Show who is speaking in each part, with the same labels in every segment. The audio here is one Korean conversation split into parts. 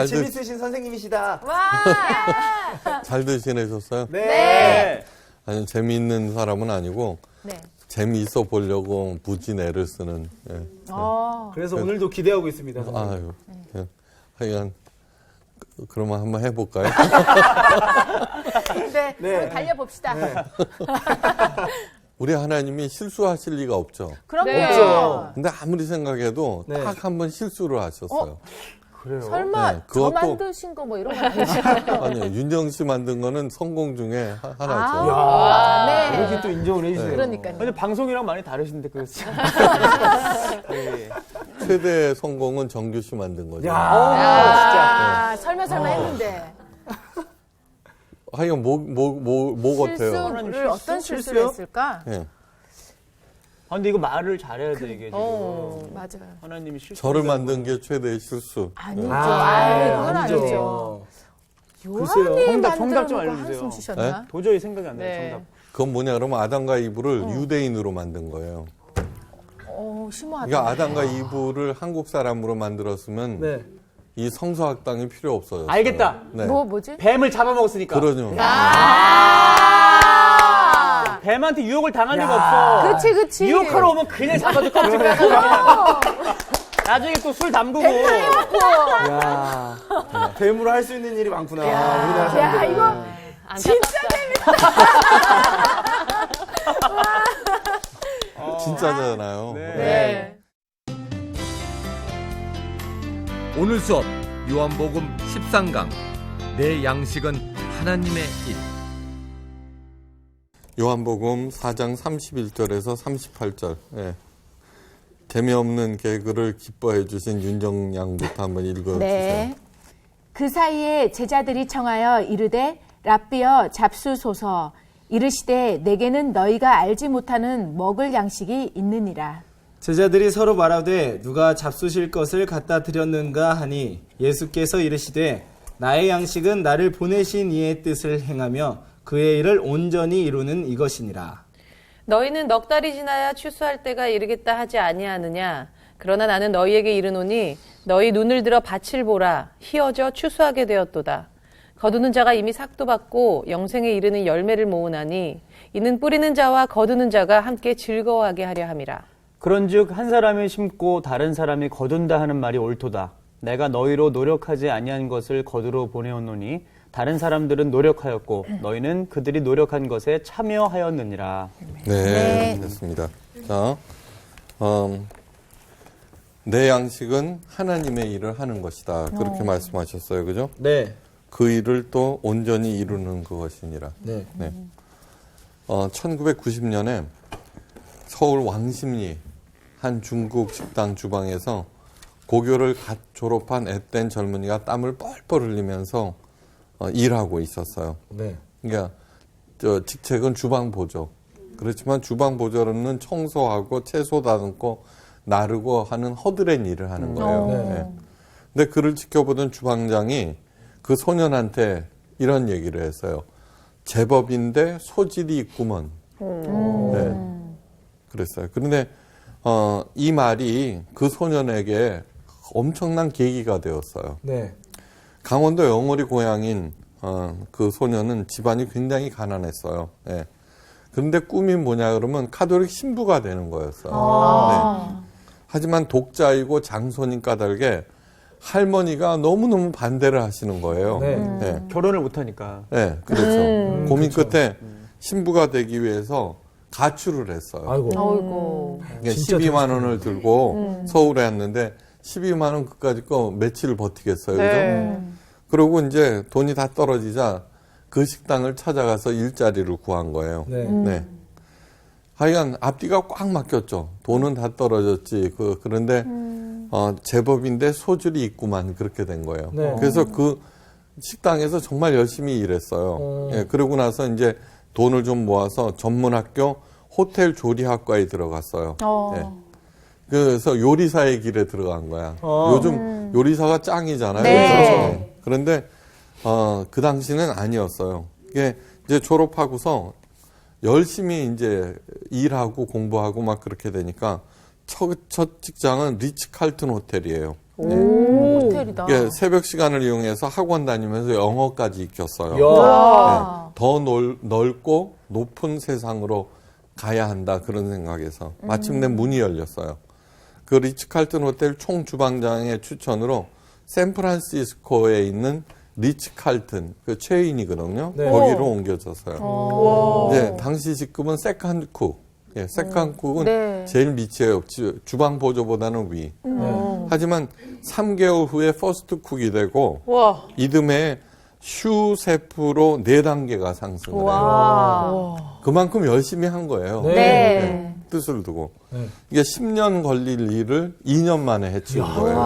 Speaker 1: 재밌으신 선생님이시다.
Speaker 2: 와!
Speaker 3: 잘들 지내셨어요?
Speaker 1: 네.
Speaker 3: 아니, 재미있는 사람은 아니고,
Speaker 2: 네.
Speaker 3: 재미있어 보려고 무진 애를 쓰는. 예.
Speaker 1: 그래서 오늘도 기대하고 있습니다.
Speaker 3: 아유, 예. 하여간, 그러면 한번 해볼까요?
Speaker 2: 네,
Speaker 1: 네.
Speaker 2: 한번 달려봅시다.
Speaker 1: 네.
Speaker 3: 우리 하나님이 실수하실 리가 없죠.
Speaker 2: 그럼요.
Speaker 1: 네. 없죠.
Speaker 3: 근데 아무리 생각해도
Speaker 1: 네.
Speaker 3: 딱 한 번 실수를 하셨어요.
Speaker 1: 그래요?
Speaker 2: 설마
Speaker 3: 네,
Speaker 2: 저
Speaker 3: 그것도-
Speaker 2: 만드신 거 뭐 이런 거 아니죠?
Speaker 3: 아니요, 윤정 씨 만든 거는 성공 중에 하나죠.
Speaker 1: 야,
Speaker 2: 네.
Speaker 1: 이렇게 또 인정을 해주세요.
Speaker 2: 그러니까요.
Speaker 4: 근데 방송이랑 많이 다르신데 그 네.
Speaker 3: 최대 성공은 정규 씨 만든 거죠.
Speaker 1: 야,
Speaker 2: 아, 설마 했는데.
Speaker 3: 하여간 뭐 같아요?
Speaker 2: 실수를 어떤 실수를 했을까?
Speaker 3: 예.
Speaker 4: 아, 근데 이거 말을 잘해야 돼 이게 지금.
Speaker 2: 맞아요.
Speaker 4: 하나님이 실수.
Speaker 3: 저를 만든 게 최대의 실수.
Speaker 2: 아니죠.
Speaker 1: 아,
Speaker 2: 그건
Speaker 1: 아니죠.
Speaker 2: 아니죠.
Speaker 1: 글쎄요.
Speaker 2: 요한이
Speaker 4: 정답 좀
Speaker 2: 만들어놓고
Speaker 4: 알려주세요.
Speaker 2: 한숨 쉬셨나?
Speaker 4: 도저히 생각이 안 나요.
Speaker 2: 네.
Speaker 4: 정답.
Speaker 3: 그건 뭐냐 그러면 아담과 이브를 유대인으로 만든 거예요.
Speaker 2: 심오하다.
Speaker 3: 그러니까 아담과 이브를 한국 사람으로 만들었으면
Speaker 1: 네.
Speaker 3: 이 성서학당이 필요 없어요.
Speaker 4: 알겠다.
Speaker 3: 네.
Speaker 2: 뭐지?
Speaker 4: 뱀을 잡아먹었으니까.
Speaker 3: 그러죠.
Speaker 4: 뱀한테 유혹을 당한 적이
Speaker 1: 야.
Speaker 4: 없어.
Speaker 2: 그치.
Speaker 4: 유혹하러 오면 그냥 잡아줘 껍질 빼고 그냥. 나중에 또 술 담그고.
Speaker 1: 야, 뱀으로 할 수 있는 일이 많구나. 우리나라
Speaker 2: 야,
Speaker 1: 사람들.
Speaker 2: 이거 진짜
Speaker 3: 진짜잖아요.
Speaker 2: 네.
Speaker 5: 오늘 수업 요한복음 13강 내 양식은 하나님의 일.
Speaker 3: 요한복음 4장 31절에서 38절. 예. 재미없는 개그를 기뻐해 주신 윤정 양부터 한번 읽어주세요.
Speaker 2: 네. 그 사이에 제자들이 청하여 이르되 랍비여 잡수소서 이르시되 내게는 너희가 알지 못하는 먹을 양식이 있느니라.
Speaker 1: 제자들이 서로 말하되 누가 잡수실 것을 갖다 드렸는가 하니 예수께서 이르시되 나의 양식은 나를 보내신 이의 뜻을 행하며 그의 일을 온전히 이루는 이것이니라.
Speaker 6: 너희는 넉 달이 지나야 추수할 때가 이르겠다 하지 아니하느냐. 그러나 나는 너희에게 이르노니 너희 눈을 들어 밭을 보라. 희어져 추수하게 되었도다. 거두는 자가 이미 삭도 받고 영생에 이르는 열매를 모으나니 이는 뿌리는 자와 거두는 자가 함께 즐거워하게 하려 함이라.
Speaker 4: 그런즉 한 사람이 심고 다른 사람이 거둔다 하는 말이 옳도다. 내가 너희로 노력하지 아니한 것을 거두러 보내었노니 다른 사람들은 노력하였고 너희는 그들이 노력한 것에 참여하였느니라.
Speaker 3: 네, 됐습니다. 자, 내 양식은 하나님의 일을 하는 것이다. 그렇게 말씀하셨어요. 그죠?
Speaker 1: 네.
Speaker 3: 그 일을 또 온전히 이루는 그것이니라.
Speaker 1: 네.
Speaker 3: 네. 1990년에 서울 왕십리 한 중국 식당 주방에서 고교를 갓 졸업한 앳된 젊은이가 땀을 뻘뻘 흘리면서 일하고 있었어요.
Speaker 1: 네.
Speaker 3: 그러니까 직책은 주방 보조. 그렇지만 주방 보조는 청소하고 채소 다듬고 나르고 하는 허드렛 일을 하는 거예요. 네. 근데 그를 지켜보던 주방장이 그 소년한테 이런 얘기를 했어요. 제법인데 소질이 있구먼. 네. 그랬어요. 그런데 이 말이 그 소년에게 엄청난 계기가 되었어요.
Speaker 1: 네.
Speaker 3: 강원도 영월이 고향인 그 소년은 집안이 굉장히 가난했어요. 네. 그런데 꿈이 뭐냐 그러면 카톨릭 신부가 되는 거였어요. 네. 하지만 독자이고 장손인 까닭에 할머니가 너무너무 반대를 하시는 거예요.
Speaker 1: 네.
Speaker 3: 네.
Speaker 4: 결혼을 못하니까.
Speaker 3: 네, 그렇죠. 고민 끝에 신부가 되기 위해서 가출을 했어요.
Speaker 1: 아이고.
Speaker 2: 어이구.
Speaker 3: 그러니까
Speaker 1: 진짜
Speaker 3: 12만 원을 들고 서울에 왔는데 12만 원 그까짓 거 며칠을 버티겠어요. 그죠? 그리고 이제 돈이 다 떨어지자 그 식당을 찾아가서 일자리를 구한 거예요.
Speaker 1: 네.
Speaker 3: 네. 하여간 앞뒤가 꽉 막혔죠. 돈은 다 떨어졌지. 그런데 제법인데 소질이 있구만 그렇게 된 거예요.
Speaker 1: 네.
Speaker 3: 그래서 그 식당에서 정말 열심히 일했어요. 예, 그러고 나서 이제 돈을 좀 모아서 전문학교 호텔 조리학과에 들어갔어요. 예. 그래서 요리사의 길에 들어간 거야. 요즘 요리사가 짱이잖아요.
Speaker 2: 네.
Speaker 3: 그렇죠? 그런데 그 당시는 아니었어요. 이게 이제 졸업하고서 열심히 이제 일하고 공부하고 막 그렇게 되니까 첫 직장은 리츠칼튼 호텔이에요. 네.
Speaker 2: 호텔. 모델이다.
Speaker 3: 이게 새벽 시간을 이용해서 학원 다니면서 영어까지 익혔어요.
Speaker 1: 야.
Speaker 3: 네, 더 넓고 높은 세상으로 가야 한다 그런 생각에서 마침내 문이 열렸어요. 그 리츠칼튼 호텔 총주방장의 추천으로 샌프란시스코에 있는 리츠칼튼 그 체인이거든요.
Speaker 1: 네.
Speaker 3: 거기로 옮겨졌어요. 네, 당시 직급은 세컨쿡. 예, 세컨쿡은
Speaker 2: 네.
Speaker 3: 제일 밑이에요. 주방 보조보다는 위. 하지만 3개월 후에 퍼스트 쿡이 되고
Speaker 6: 와.
Speaker 3: 이듬해 슈 셰프로 4단계가 상승을 해요.
Speaker 2: 와.
Speaker 3: 그만큼 열심히 한 거예요.
Speaker 1: 네.
Speaker 2: 네.
Speaker 3: 뜻을 두고.
Speaker 1: 네.
Speaker 3: 이게 10년 걸릴 일을 2년 만에 해치운 거예요.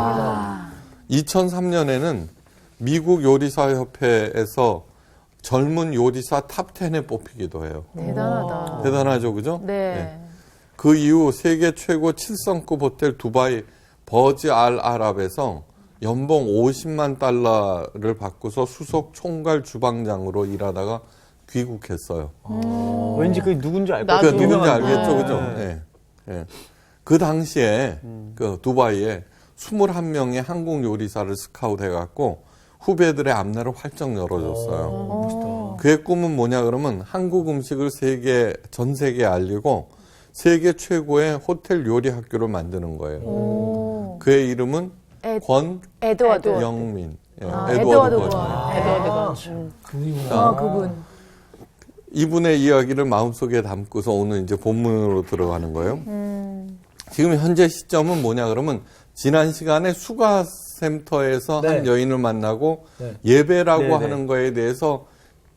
Speaker 3: 2003년에는 미국 요리사협회에서 젊은 요리사 탑 10에 뽑히기도 해요.
Speaker 2: 대단하다.
Speaker 3: 대단하죠, 그죠?
Speaker 2: 네.
Speaker 3: 그 이후 세계 최고 7성급 호텔 두바이 버즈 알 아랍에서 연봉 50만 달러를 받고서 수석 총괄 주방장으로 일하다가 귀국했어요.
Speaker 4: 왠지 그게 누군지 알 것
Speaker 6: 나도.
Speaker 4: 같아요.
Speaker 3: 그 누군지
Speaker 6: 유명한
Speaker 3: 알겠죠,
Speaker 6: 거.
Speaker 3: 그죠? 네. 네. 그 당시에 그 두바이에 21명의 한국 요리사를 스카우트 해갖고 후배들의 앞날을 활짝 열어줬어요.
Speaker 1: 멋있다.
Speaker 3: 그의 꿈은 뭐냐 그러면 한국 음식을 전 세계에 알리고 세계 최고의 호텔 요리 학교를 만드는 거예요. 그의 이름은
Speaker 2: 에드워드.
Speaker 3: 권영민. 예,
Speaker 2: 에드워드
Speaker 3: 권.
Speaker 2: 권.
Speaker 6: 에드워드가.
Speaker 1: 그분이구나.
Speaker 2: 그분.
Speaker 3: 이분의 이야기를 마음속에 담고서 오늘 이제 본문으로 들어가는 거예요. 지금 현재 시점은 뭐냐 그러면 지난 시간에 수가센터에서
Speaker 1: 네.
Speaker 3: 한 여인을 만나고
Speaker 1: 네.
Speaker 3: 예배라고
Speaker 4: 네네.
Speaker 3: 하는 거에 대해서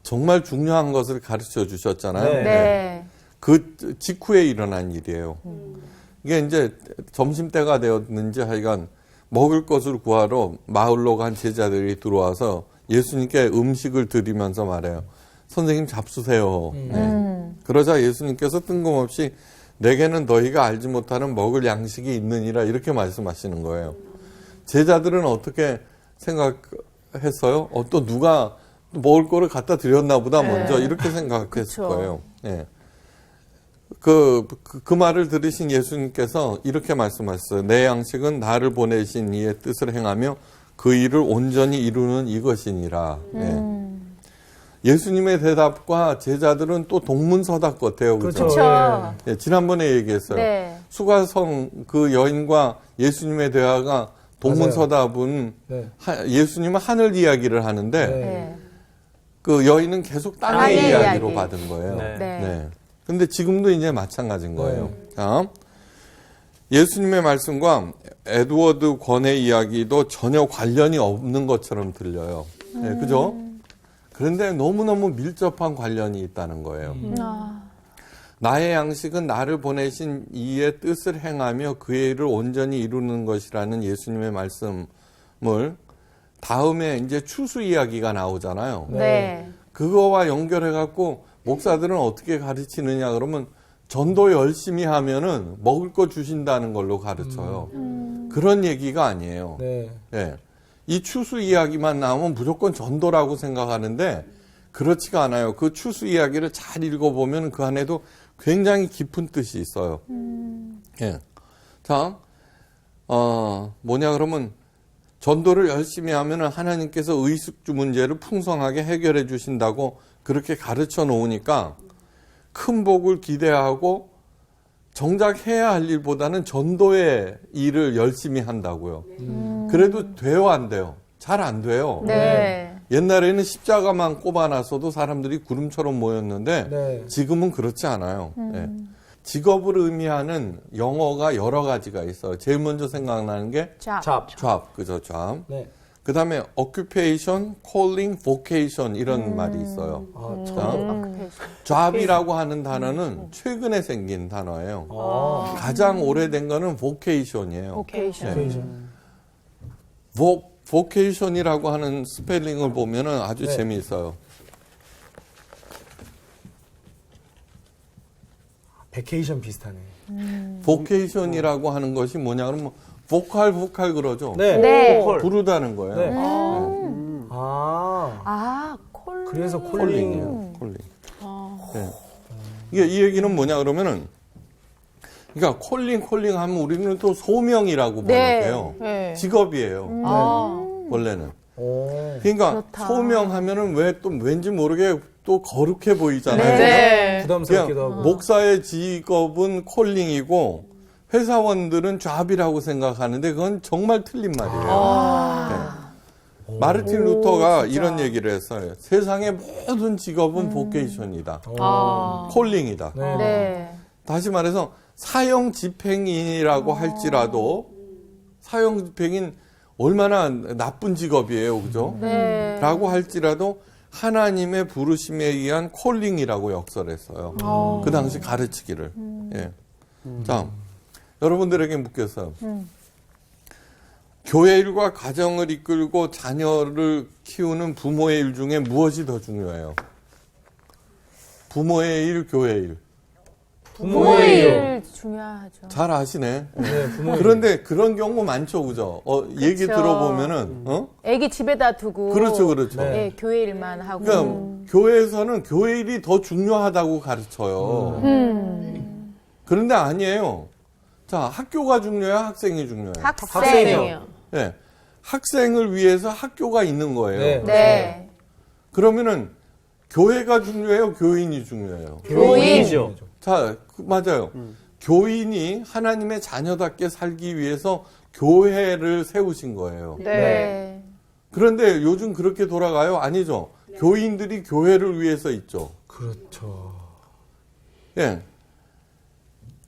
Speaker 3: 정말 중요한 것을 가르쳐 주셨잖아요.
Speaker 1: 네.
Speaker 2: 네.
Speaker 3: 그 직후에 일어난 일이에요. 이게 이제 점심때가 되었는지 하여간 먹을 것을 구하러 마을로 간 제자들이 들어와서 예수님께 음식을 드리면서 말해요. 선생님 잡수세요. 네. 그러자 예수님께서 뜬금없이 내게는 너희가 알지 못하는 먹을 양식이 있느니라 이렇게 말씀하시는 거예요. 제자들은 어떻게 생각했어요? 또 누가 먹을 거를 갖다 드렸나 보다 먼저 이렇게 생각했을
Speaker 2: 그쵸.
Speaker 3: 거예요. 네. 그 말을 들으신 예수님께서 이렇게 말씀하셨어요. 내 양식은 나를 보내신 이의 뜻을 행하며 그 일을 온전히 이루는 이것이니라. 네. 예수님의 대답과 제자들은 또 동문서답 같아요. 그렇죠?
Speaker 2: 그렇죠.
Speaker 3: 예, 지난번에 얘기했어요.
Speaker 2: 네.
Speaker 3: 수가성 그 여인과 예수님의 대화가 동문서답은
Speaker 1: 네.
Speaker 3: 예수님은 하늘 이야기를 하는데
Speaker 1: 네.
Speaker 2: 네.
Speaker 3: 그 여인은 계속 땅의
Speaker 2: 땅의
Speaker 3: 이야기로
Speaker 2: 이야기.
Speaker 3: 받은 거예요.
Speaker 4: 네.
Speaker 2: 네.
Speaker 3: 근데 지금도 이제 마찬가지인 거예요. 자, 예수님의 말씀과 에드워드 권의 이야기도 전혀 관련이 없는 것처럼 들려요. 네, 그죠? 그런데 너무너무 밀접한 관련이 있다는 거예요. 나의 양식은 나를 보내신 이의 뜻을 행하며 그의 일을 온전히 이루는 것이라는 예수님의 말씀을 다음에 이제 추수 이야기가 나오잖아요.
Speaker 2: 네.
Speaker 3: 그거와 연결해갖고 목사들은 어떻게 가르치느냐 그러면 전도 열심히 하면은 먹을 거 주신다는 걸로 가르쳐요. 그런 얘기가 아니에요.
Speaker 1: 네.
Speaker 3: 예. 이 추수 이야기만 나오면 무조건 전도라고 생각하는데 그렇지가 않아요. 그 추수 이야기를 잘 읽어보면 그 안에도 굉장히 깊은 뜻이 있어요. 예. 자, 뭐냐 그러면 전도를 열심히 하면 하나님께서 의식주 문제를 풍성하게 해결해 주신다고 그렇게 가르쳐 놓으니까 큰 복을 기대하고 정작 해야 할 일보다는 전도의 일을 열심히 한다고요. 그래도 돼요, 안 돼요? 잘 안 돼요.
Speaker 2: 네.
Speaker 3: 옛날에는 십자가만 꼽아놨어도 사람들이 구름처럼 모였는데
Speaker 1: 네.
Speaker 3: 지금은 그렇지 않아요. 예. 직업을 의미하는 영어가 여러 가지가 있어요. 제일 먼저 생각나는 게
Speaker 2: 자.
Speaker 1: 잡.
Speaker 3: job, 그죠, job.
Speaker 1: 네.
Speaker 3: 그 다음에 occupation, calling, vocation 이런 말이 있어요. job이라고 하는 단어는 최근에 생긴 단어예요. 가장 오래된 거는 vocation이에요.
Speaker 2: 오케이션.
Speaker 3: vocation이라고 하는 스펠링을 보면은 아주
Speaker 1: 네.
Speaker 3: 재미있어요.
Speaker 1: 베케이션 비슷하네.
Speaker 3: vocation이라고 하는 것이 뭐냐 그러면 보컬 그러죠.
Speaker 1: 네.
Speaker 2: 네.
Speaker 3: 부르다는 거예요.
Speaker 1: 네.
Speaker 3: 네.
Speaker 2: 아, 콜.
Speaker 1: 그래서
Speaker 3: 콜링이에요. 콜링. 네. 이게 이 얘기는 뭐냐 그러면은 그러니까 콜링 하면 우리는 또 소명이라고
Speaker 2: 네.
Speaker 3: 번역해요.
Speaker 6: 네.
Speaker 3: 직업이에요.
Speaker 6: 아.
Speaker 3: 원래는.
Speaker 1: 오.
Speaker 3: 그러니까
Speaker 2: 그렇다.
Speaker 3: 소명하면은 왜 또 왠지 모르게 또 거룩해 보이잖아요.
Speaker 6: 네.
Speaker 1: 부담스럽기도
Speaker 3: 그냥
Speaker 1: 하고.
Speaker 3: 목사의 직업은 콜링이고 회사원들은 잡이라고 생각하는데 그건 정말 틀린 말이에요. 네. 마르틴 루터가 이런 얘기를 했어요. 세상의 모든 직업은 보케이션이다. 콜링이다.
Speaker 1: 네.
Speaker 2: 네.
Speaker 3: 다시 말해서 사형 집행인이라고 할지라도 사형 집행인 얼마나 나쁜 직업이에요. 그죠?
Speaker 2: 네.
Speaker 3: 라고 할지라도 하나님의 부르심에 의한 콜링이라고 역설했어요. 그 당시 가르치기를. 예. 자, 여러분들에게 묻겠어요. 교회 일과 가정을 이끌고 자녀를 키우는 부모의 일 중에 무엇이 더 중요해요? 부모의 일, 교회 일.
Speaker 2: 부모의 일 중요하죠.
Speaker 3: 잘 아시네.
Speaker 1: 네, 부모님.
Speaker 3: 그런데 그런 경우 많죠, 그죠? 얘기
Speaker 2: 그쵸.
Speaker 3: 들어보면은,
Speaker 2: 애기 집에다 두고.
Speaker 3: 그렇죠, 그렇죠.
Speaker 1: 네.
Speaker 2: 예, 교회 일만 하고.
Speaker 3: 그러니까 교회에서는 교회 일이 더 중요하다고 가르쳐요. 그런데 아니에요. 자, 학교가 중요해요, 학생이 중요해요.
Speaker 2: 학생이요.
Speaker 3: 네. 학생을 위해서 학교가 있는 거예요.
Speaker 1: 네.
Speaker 2: 네.
Speaker 3: 그러면은 교회가 중요해요, 교인이 중요해요.
Speaker 4: 교인이죠.
Speaker 3: 자, 맞아요. 교인이 하나님의 자녀답게 살기 위해서 교회를 세우신 거예요.
Speaker 2: 네.
Speaker 3: 그런데 요즘 그렇게 돌아가요? 아니죠. 교인들이 교회를 위해서 있죠.
Speaker 1: 그렇죠.
Speaker 3: 예.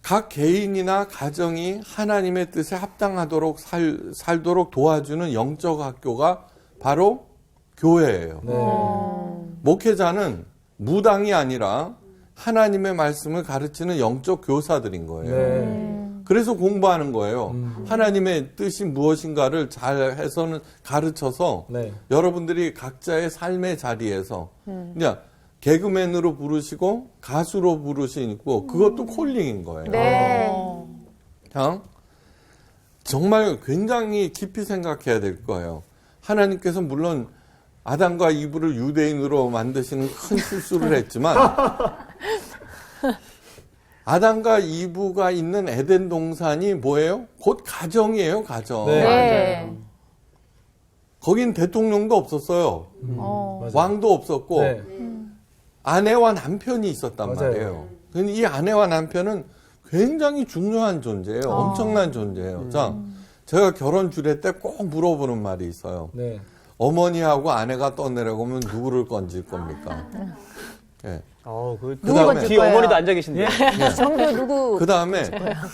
Speaker 3: 각 개인이나 가정이 하나님의 뜻에 합당하도록 살도록 도와주는 영적 학교가 바로 교회예요.
Speaker 1: 네.
Speaker 3: 목회자는 무당이 아니라 하나님의 말씀을 가르치는 영적 교사들인 거예요.
Speaker 1: 네.
Speaker 3: 그래서 공부하는 거예요. 하나님의 뜻이 무엇인가를 잘 해서는 가르쳐서
Speaker 1: 네.
Speaker 3: 여러분들이 각자의 삶의 자리에서 그냥 개그맨으로 부르시고 가수로 부르시고 그것도 콜링인 거예요.
Speaker 2: 네.
Speaker 3: 자, 정말 굉장히 깊이 생각해야 될 거예요. 하나님께서 물론 아담과 이브를 유대인으로 만드시는 큰 실수를 했지만 아담과 이브가 있는 에덴 동산이 뭐예요? 곧 가정이에요, 가정.
Speaker 1: 네.
Speaker 2: 네.
Speaker 3: 거긴 대통령도 없었어요.
Speaker 1: 맞아요.
Speaker 3: 왕도 없었고
Speaker 1: 네.
Speaker 3: 아내와 남편이 있었단
Speaker 1: 맞아요.
Speaker 3: 말이에요. 근데 이 아내와 남편은 굉장히 중요한 존재예요. 엄청난 존재예요. 자, 제가 결혼 주례 때 꼭 물어보는 말이 있어요.
Speaker 1: 네.
Speaker 3: 어머니하고 아내가 떠내려가면 누구를 건질 겁니까? 예.
Speaker 4: 그
Speaker 3: 누구 건질
Speaker 4: 뒤에
Speaker 2: 거예요?
Speaker 4: 어머니도 앉아 계신데.
Speaker 2: 정규 누구?
Speaker 3: 그 다음에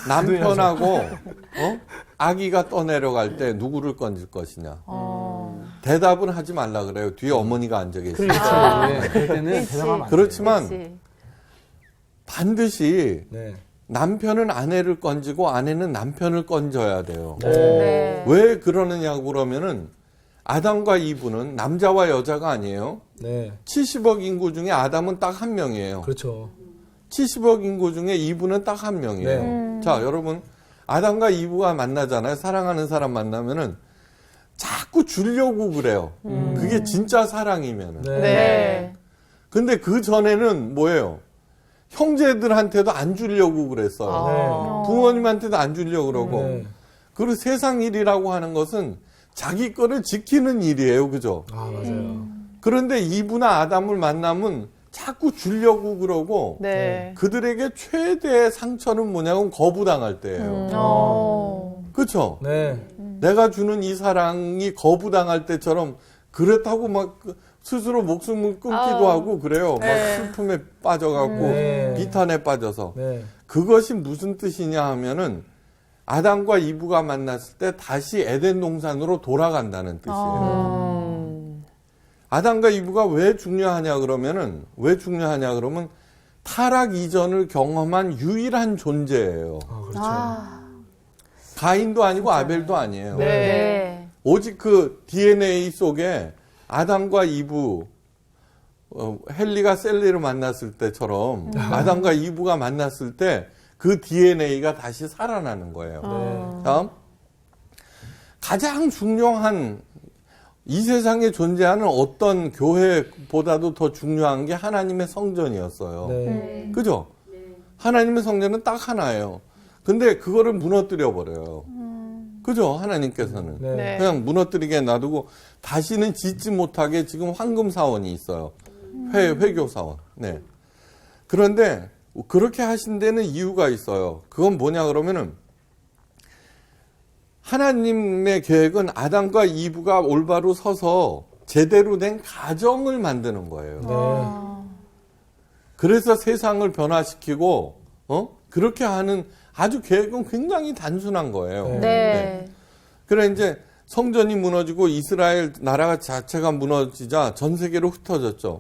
Speaker 3: 남편하고 아기가 떠내려갈 때 누구를 건질 것이냐. 대답은 하지 말라 그래요. 뒤에 어머니가 앉아 계시니까.
Speaker 1: 네. 그럴 때는 대답하면 안 돼요.
Speaker 3: 그렇지만
Speaker 2: 그렇지.
Speaker 3: 반드시
Speaker 1: 네.
Speaker 3: 남편은 아내를 건지고 아내는 남편을 건져야 돼요.
Speaker 2: 네.
Speaker 3: 왜 그러느냐고 그러면은 아담과 이브는 남자와 여자가 아니에요.
Speaker 1: 네.
Speaker 3: 70억 인구 중에 아담은 딱 한 명이에요.
Speaker 1: 그렇죠.
Speaker 3: 70억 인구 중에 이브는 딱 한 명이에요.
Speaker 1: 네.
Speaker 3: 자, 여러분, 아담과 이브가 만나잖아요. 사랑하는 사람 만나면은 자꾸 주려고 그래요. 그게 진짜 사랑이면은.
Speaker 1: 네.
Speaker 2: 네.
Speaker 3: 근데 그 전에는 뭐예요? 형제들한테도 안 주려고 그랬어요. 부모님한테도 안 주려고 그러고.
Speaker 1: 네.
Speaker 3: 그리고 세상 일이라고 하는 것은 자기 거를 지키는 일이에요. 그죠?
Speaker 1: 아, 맞아요.
Speaker 3: 그런데 이브나 아담을 만나면 자꾸 주려고 그러고
Speaker 6: 네.
Speaker 3: 그들에게 최대의 상처는 뭐냐면 거부당할 때예요. 그렇죠?
Speaker 1: 네.
Speaker 3: 내가 주는 이 사랑이 거부당할 때처럼 그렇다고 막 스스로 목숨을 끊기도 하고 그래요. 막 슬픔에 빠져갖고
Speaker 1: 네.
Speaker 3: 비탄에 빠져서.
Speaker 1: 네.
Speaker 3: 그것이 무슨 뜻이냐 하면은 아담과 이브가 만났을 때 다시 에덴 동산으로 돌아간다는 뜻이에요. 아담과 이브가 왜 중요하냐 그러면 타락 이전을 경험한 유일한 존재예요.
Speaker 1: 아, 그렇죠.
Speaker 3: 가인도 아니고 아벨도 아니에요.
Speaker 2: 네.
Speaker 3: 오직 그 DNA 속에 아담과 이브, 헨리가 셀리를 만났을 때처럼 아담과 이브가 만났을때 그 DNA가 다시 살아나는 거예요.
Speaker 1: 네.
Speaker 3: 다음, 가장 중요한 이 세상에 존재하는 어떤 교회보다도 더 중요한 게 하나님의 성전이었어요.
Speaker 1: 네.
Speaker 3: 그죠? 하나님의 성전은 딱 하나예요. 근데 그거를 무너뜨려 버려요. 그죠? 하나님께서는.
Speaker 1: 네.
Speaker 6: 네.
Speaker 3: 그냥 무너뜨리게 놔두고 다시는 짓지 못하게 지금 황금 사원이 있어요. 회교 사원. 네. 그런데 그렇게 하신 데는 이유가 있어요. 그건 뭐냐 그러면은 하나님의 계획은 아담과 이브가 올바로 서서 제대로 된 가정을 만드는 거예요. 그래서 세상을 변화시키고 그렇게 하는 아주 계획은 굉장히 단순한 거예요.
Speaker 6: 네.
Speaker 3: 그래 이제 성전이 무너지고 이스라엘 나라가 자체가 무너지자 전 세계로 흩어졌죠.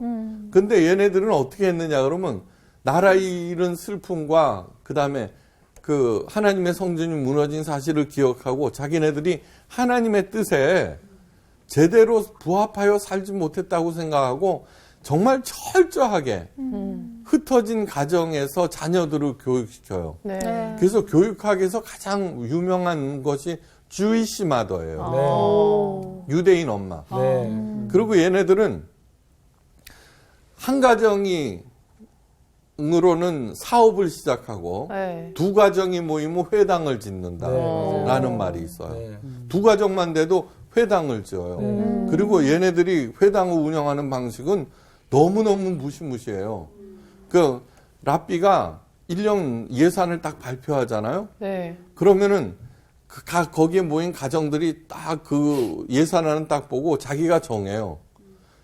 Speaker 3: 근데 얘네들은 어떻게 했느냐 그러면 나라 잃은 슬픔과 그다음에 그 하나님의 성전이 무너진 사실을 기억하고 자기네들이 하나님의 뜻에 제대로 부합하여 살지 못했다고 생각하고 정말 철저하게 흩어진 가정에서 자녀들을 교육시켜요.
Speaker 6: 네.
Speaker 3: 그래서 교육학에서 가장 유명한 것이 주이시 마더예요. 유대인 엄마.
Speaker 1: 네.
Speaker 3: 그리고 얘네들은 한 가정이 으로는 사업을 시작하고
Speaker 6: 네.
Speaker 3: 두 가정이 모이면 회당을 짓는다라는 말이 있어요.
Speaker 1: 네.
Speaker 3: 두 가정만 돼도 회당을 지어요. 그리고 얘네들이 회당을 운영하는 방식은 너무너무 무시무시해요. 그 랍비가 1년 예산을 딱 발표하잖아요.
Speaker 6: 네.
Speaker 3: 그러면은 거기에 모인 가정들이 딱 그 예산안을 딱 보고 자기가 정해요.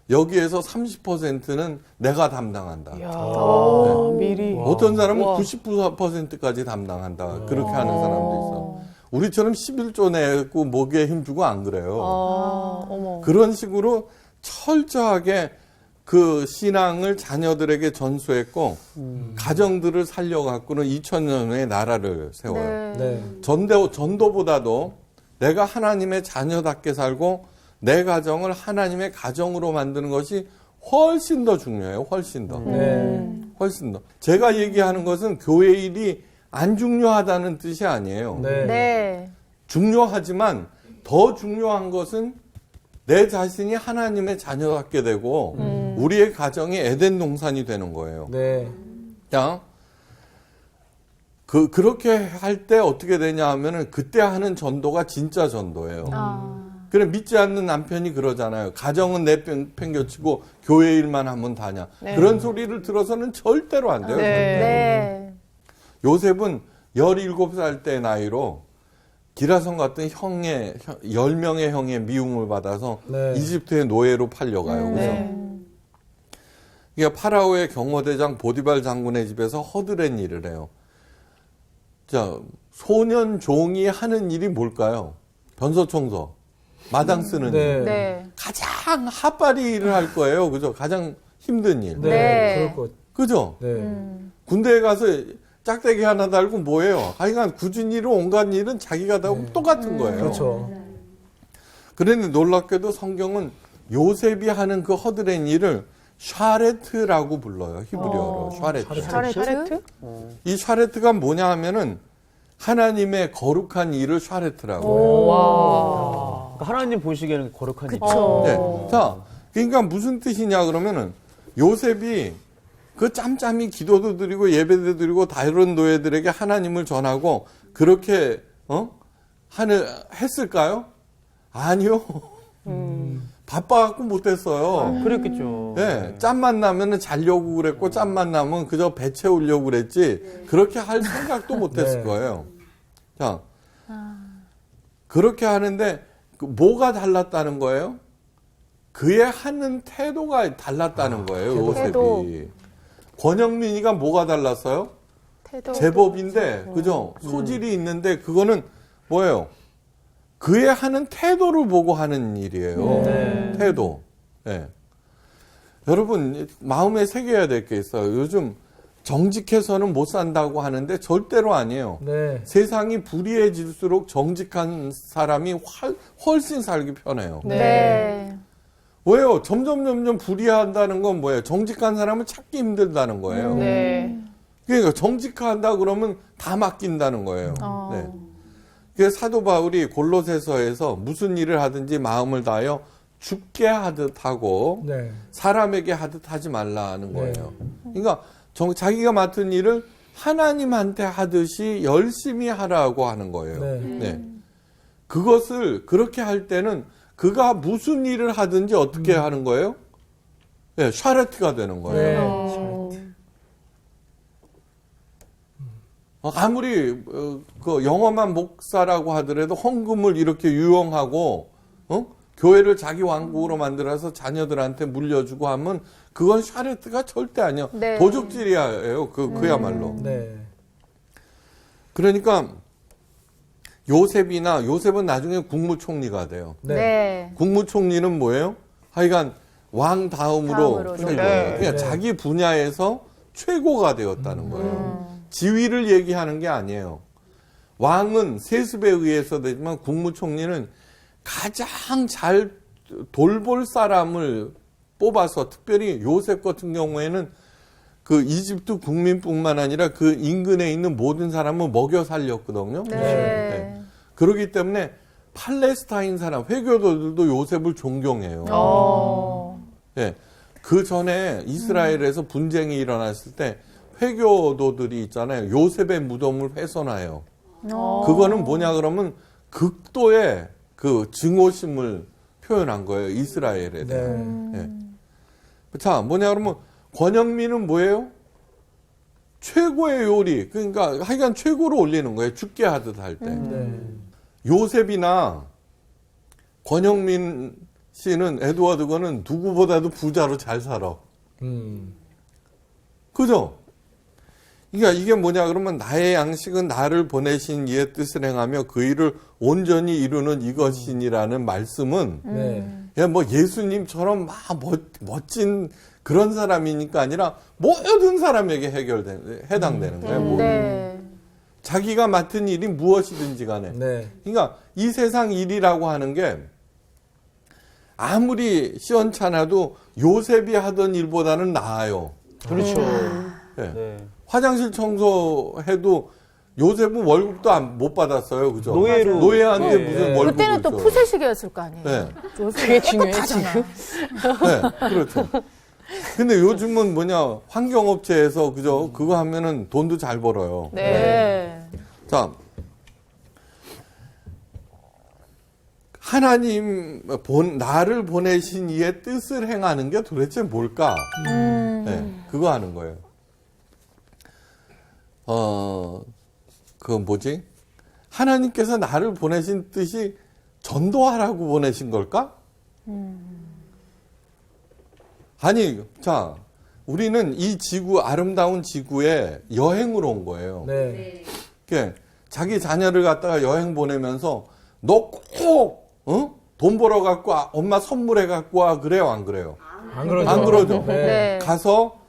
Speaker 3: 여기에서 30%는 내가 담당한다.
Speaker 6: 미리.
Speaker 3: 어떤 사람은
Speaker 6: 와.
Speaker 3: 90%까지 담당한다. 그렇게 하는 사람도 있어. 우리처럼 11조 내고 목에 힘주고 안 그래요.
Speaker 6: 어머.
Speaker 3: 그런 식으로 철저하게 그 신앙을 자녀들에게 전수했고 가정들을 살려갖고는 2000년의 나라를 세워요.
Speaker 1: 네.
Speaker 3: 전도보다도 내가 하나님의 자녀답게 살고 내 가정을 하나님의 가정으로 만드는 것이 훨씬 더 중요해요. 훨씬 더.
Speaker 1: 네.
Speaker 3: 훨씬 더. 제가 얘기하는 것은 교회 일이 안 중요하다는 뜻이 아니에요.
Speaker 1: 네.
Speaker 2: 네.
Speaker 3: 중요하지만 더 중요한 것은 내 자신이 하나님의 자녀답게 되고 우리의 가정이 에덴 동산이 되는 거예요.
Speaker 1: 네.
Speaker 3: 자, 그렇게 할 때 어떻게 되냐 하면은 그때 하는 전도가 진짜 전도예요. 그래 믿지 않는 남편이 그러잖아요. 가정은 내팽겨치고 교회 일만 하면 다냐.
Speaker 6: 네.
Speaker 3: 그런 소리를 들어서는 절대로 안 돼요.
Speaker 6: 네.
Speaker 2: 네.
Speaker 3: 요셉은 17살 때 나이로 기라성 같은 10명의 형의 미움을 받아서
Speaker 1: 네.
Speaker 3: 이집트의 노예로 팔려가요. 그래서 그러니까 파라오의 경호대장 보디발 장군의 집에서 허드렛 일을 해요. 자, 소년 종이 하는 일이 뭘까요? 변소청소, 마당 쓰는
Speaker 1: 네.
Speaker 3: 일.
Speaker 2: 네.
Speaker 3: 가장 핫바리 일을 할 거예요. 그죠? 가장 힘든 일.
Speaker 1: 네.
Speaker 2: 네.
Speaker 1: 그럴 것.
Speaker 3: 그죠?
Speaker 1: 네.
Speaker 3: 군대에 가서 짝대기 하나 달고 뭐예요? 하여간 굳은 일은 온갖 일은 자기가 다 하고 똑같은 거예요.
Speaker 1: 그렇죠.
Speaker 3: 그런데 놀랍게도 성경은 요셉이 하는 그 허드렛 일을 샤레트라고 불러요. 히브리어로. 샤레트.
Speaker 6: 샤레트?
Speaker 3: 이 샤레트가 뭐냐 하면은 하나님의 거룩한 일을 샤레트라고.
Speaker 6: 와.
Speaker 4: 그러니까 하나님 보시기에는 거룩한 일.
Speaker 3: 네. 자, 그러니까 무슨 뜻이냐 그러면은 요셉이 그 짬짬이 기도도 드리고 예배도 드리고 다른 노예들에게 하나님을 전하고 그렇게 했을까요? 아니요. 바빠갖고 못했어요.
Speaker 4: 그랬겠죠.
Speaker 3: 네, 짬만 나면은 자려고 그랬고 짬만 나면 그저 배 채우려고 그랬지 그렇게 할 생각도 못했을
Speaker 1: 네.
Speaker 3: 거예요. 자, 그렇게 하는데 뭐가 달랐다는 거예요? 그의 하는 태도가 달랐다는 거예요. 요셉이.
Speaker 2: 태도.
Speaker 3: 권영민이가 뭐가 달랐어요?
Speaker 2: 태도.
Speaker 3: 제법인데 그죠? 소질이 있는데 그거는 뭐예요? 그의 하는 태도를 보고 하는 일이에요. 태도. 네. 여러분 마음에 새겨야 될 게 있어요. 요즘 정직해서는 못 산다고 하는데 절대로 아니에요.
Speaker 1: 네.
Speaker 3: 세상이 불의해질수록 정직한 사람이 훨씬 살기 편해요.
Speaker 2: 네.
Speaker 3: 왜요? 점점 불의한다는 건 뭐예요? 정직한 사람을 찾기 힘들다는 거예요.
Speaker 6: 네.
Speaker 3: 그러니까 정직한다 그러면 다 맡긴다는 거예요. 네. 그래서 사도 바울이 골로새서에서 무슨 일을 하든지 마음을 다하여 죽게 하듯 하고
Speaker 1: 네.
Speaker 3: 사람에게 하듯 하지 말라는 거예요. 그러니까 자기가 맡은 일을 하나님한테 하듯이 열심히 하라고 하는 거예요.
Speaker 1: 네.
Speaker 3: 네. 그것을 그렇게 할 때는 그가 무슨 일을 하든지 어떻게 하는 거예요? 예, 샤레트가 되는 거예요. 아무리 그 영험한 목사라고 하더라도 헌금을 이렇게 유용하고 교회를 자기 왕국으로 만들어서 자녀들한테 물려주고 하면 그건 샤레트가 절대 아니야.
Speaker 2: 네.
Speaker 3: 도적질이에요. 그야말로.
Speaker 1: 네.
Speaker 3: 그러니까 요셉은 나중에 국무총리가 돼요.
Speaker 2: 네.
Speaker 3: 국무총리는 뭐예요? 하여간 왕 다음으로 최고.
Speaker 2: 네.
Speaker 3: 그냥 자기 분야에서 최고가 되었다는 거예요. 지위를 얘기하는 게 아니에요. 왕은 세습에 의해서 되지만 국무총리는 가장 잘 돌볼 사람을 뽑아서 특별히 요셉 같은 경우에는 그 이집트 국민뿐만 아니라 그 인근에 있는 모든 사람을 먹여 살렸거든요.
Speaker 2: 네.
Speaker 3: 그렇기 때문에 팔레스타인 사람, 회교도들도 요셉을 존경해요. 예. 그 전에 이스라엘에서 분쟁이 일어났을 때 회교도들이 있잖아요. 요셉의 무덤을 훼손해요. 그거는 뭐냐 그러면 극도의 그 증오심을 표현한 거예요. 이스라엘에 대한. 예. 자, 뭐냐 그러면 권영민은 뭐예요? 최고의 요리. 그러니까 하여간 최고로 올리는 거예요. 죽게 하듯 할 때. 요셉이나 권영민 씨는 에드워드건은 누구보다도 부자로 잘 살아. 그죠? 그러니까 이게 뭐냐 그러면 나의 양식은 나를 보내신 이의 뜻을 행하며 그 일을 온전히 이루는 이것이니라는 말씀은 그냥 뭐 예수님처럼 막 멋진 그런 사람이니까 아니라 모든 사람에게 해당되는 거예요.
Speaker 2: 네.
Speaker 3: 자기가 맡은 일이 무엇이든지 간에. 그러니까 이 세상 일이라고 하는 게 아무리 시원찮아도 요셉이 하던 일보다는 나아요.
Speaker 4: 그렇죠.
Speaker 3: 네.
Speaker 4: 네.
Speaker 3: 화장실 청소해도 요셉은 월급도 못 받았어요. 그죠? 노예한테 무슨 월급을
Speaker 2: 그때는 또
Speaker 3: 줘.
Speaker 2: 푸세식이었을 거 아니에요.
Speaker 3: 네.
Speaker 6: 그게 중요해, 지금.
Speaker 3: 네, 그렇죠. 근데 요즘은 뭐냐, 환경업체에서, 그죠? 그거 하면은 돈도 잘 벌어요.
Speaker 2: 네.
Speaker 3: 자, 나를 보내신 이의 뜻을 행하는 게 도대체 뭘까? 네, 그거 하는 거예요. 하나님께서 나를 보내신 뜻이 전도하라고 보내신 걸까? 아니, 자, 우리는 이 아름다운 지구에 여행을 온 거예요. 그러니까 자기 자녀를 갖다가 여행 보내면서 너 꼭, 돈 벌어 갖고 엄마 선물해 갖고 와. 그래요, 안 그래요? 안 그러죠.
Speaker 2: 네.
Speaker 3: 가서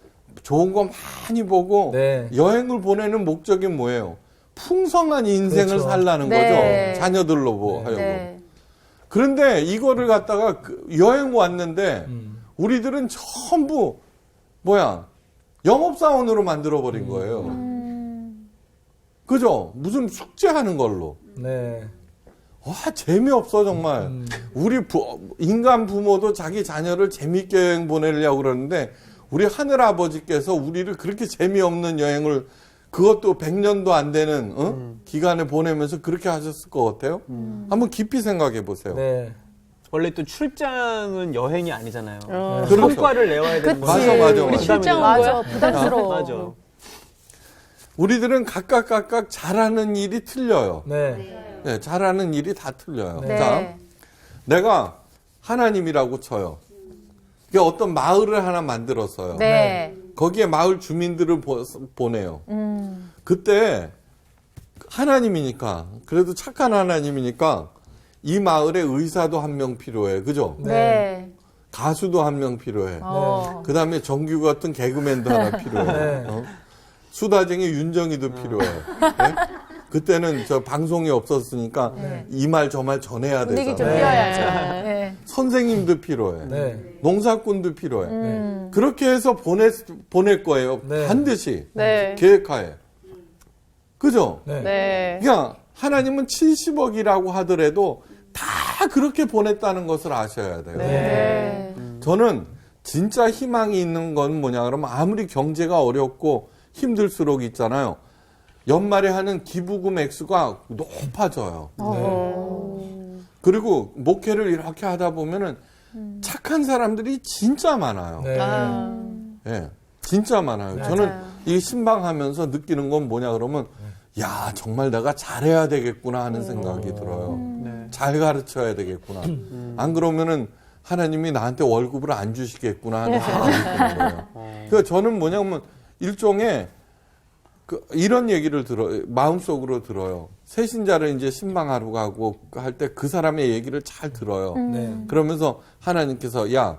Speaker 3: 좋은 거 많이 보고 여행을 보내는 목적이 뭐예요? 풍성한 인생을 살라는
Speaker 2: 네.
Speaker 3: 거죠. 자녀들로 하여금.
Speaker 2: 네.
Speaker 3: 그런데 이거를 갖다가 여행 왔는데 우리들은 전부 영업사원으로 만들어버린 거예요. 그죠? 무슨 숙제하는 걸로. 와, 재미없어, 정말. 우리 인간 부모도 자기 자녀를 재밌게 여행 보내려고 그러는데 우리 하늘아버지께서 우리를 그렇게 재미없는 여행을 그것도 100년도 안 되는 기간에 보내면서 그렇게 하셨을 것 같아요. 한번 깊이 생각해 보세요.
Speaker 4: 원래 또 출장은 여행이 아니잖아요.
Speaker 3: 그렇죠.
Speaker 4: 성과를 내와야 되는
Speaker 2: 그치.
Speaker 4: 거지.
Speaker 3: 맞아.
Speaker 6: 출장은
Speaker 2: 맞아. 부담스러워.
Speaker 4: 맞아.
Speaker 3: 우리들은 각각 잘하는 일이 틀려요. 네, 잘하는 일이 다 틀려요.
Speaker 2: 네.
Speaker 3: 자, 내가 하나님이라고 쳐요. 그게 어떤 마을을 하나 만들었어요.
Speaker 2: 네.
Speaker 3: 거기에 마을 주민들을 보내요. 그때 하나님이니까, 그래도 착한 하나님이니까 이 마을에 의사도 한 명 필요해. 그죠?
Speaker 2: 네.
Speaker 3: 가수도 한 명 필요해.
Speaker 2: 어.
Speaker 3: 그 다음에 정규 같은 개그맨도 하나 필요해. 수다쟁이 윤정이도 필요해. 네? 그때는 저 방송이 없었으니까 이 말 저 말 전해야
Speaker 2: 분위기 좀
Speaker 3: 되잖아요.
Speaker 2: 띄워야죠. 네.
Speaker 3: 선생님도 필요해. 농사꾼도 필요해. 그렇게 해서 보낼 거예요. 반드시.
Speaker 6: 네.
Speaker 3: 계획하에. 그죠?
Speaker 6: 네.
Speaker 3: 그러니까 하나님은 70억이라고 하더라도 다 그렇게 보냈다는 것을 아셔야 돼요.
Speaker 2: 네.
Speaker 3: 저는 진짜 희망이 있는 건 뭐냐 그러면 아무리 경제가 어렵고 힘들수록 있잖아요. 연말에 하는 기부금 액수가 높아져요. 그리고 목회를 이렇게 하다 보면은 착한 사람들이 진짜 많아요.
Speaker 1: 네.
Speaker 3: 예, 진짜 많아요.
Speaker 2: 맞아요.
Speaker 3: 저는 이 신방하면서 느끼는 건 뭐냐 그러면 야, 정말 내가 잘해야 되겠구나 하는 생각이 들어요.
Speaker 4: 네.
Speaker 3: 잘 가르쳐야 되겠구나. 안 그러면은 하나님이 나한테 월급을 안 주시겠구나 하는 생각이 드는 거예요. 그러니까 저는 뭐냐면 일종의 이런 얘기를 마음속으로 들어요. 새신자를 이제 신방하러 가고 할 때 그 사람의 얘기를 잘 들어요.
Speaker 1: 네.
Speaker 3: 그러면서 하나님께서 야,